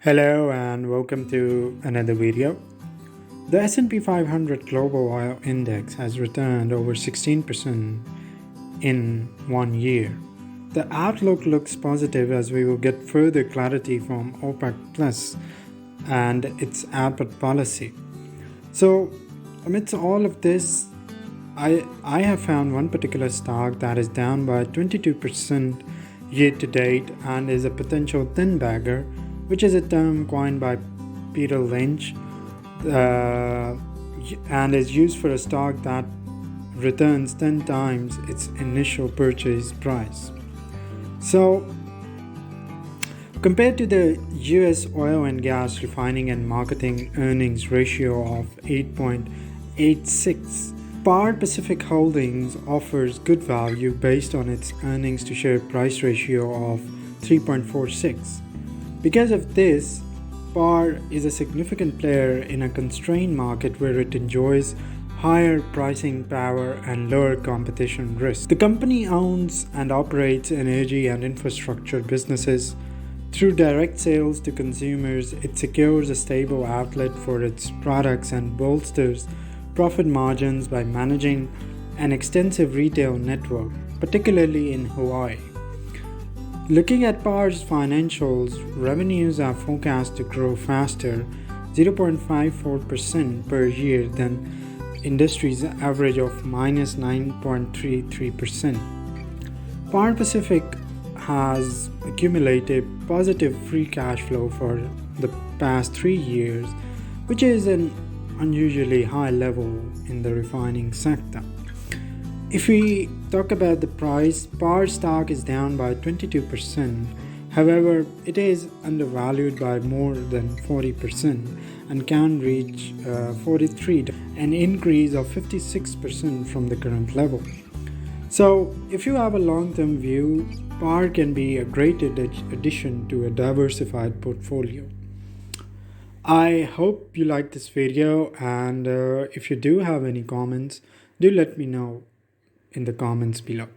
Hello and welcome to another video. The S&P 500 Global Oil Index has returned over 16% in 1 year. The outlook looks positive as we will get further clarity from OPEC Plus and its output policy. So, amidst all of this, I have found one particular stock that is down by 22% year to date and is a potential Tenbagger, which is a term coined by Peter Lynch and is used for a stock that returns 10 times its initial purchase price. So, compared to the US oil and gas refining and marketing earnings ratio of 8.86, Par Pacific Holdings offers good value based on its earnings to share price ratio of 3.46. Because of this, Par is a significant player in a constrained market where it enjoys higher pricing power and lower competition risk. The company owns and operates energy and infrastructure businesses. Through direct sales to consumers, it secures a stable outlet for its products and bolsters profit margins by managing an extensive retail network, particularly in Hawaii. Looking at Par's financials, revenues are forecast to grow faster, 0.54% per year than industry's average of minus 9.33%. Par Pacific has accumulated positive free cash flow for the past 3 years, which is an unusually high level in the refining sector. If we talk about the price, Par stock is down by 22%. However, it is undervalued by more than 40% and can reach 43, an increase of 56% from the current level. So, if you have a long-term view, Par can be a great addition to a diversified portfolio. I hope you liked this video, and if you do have any comments, do let me know in the comments below.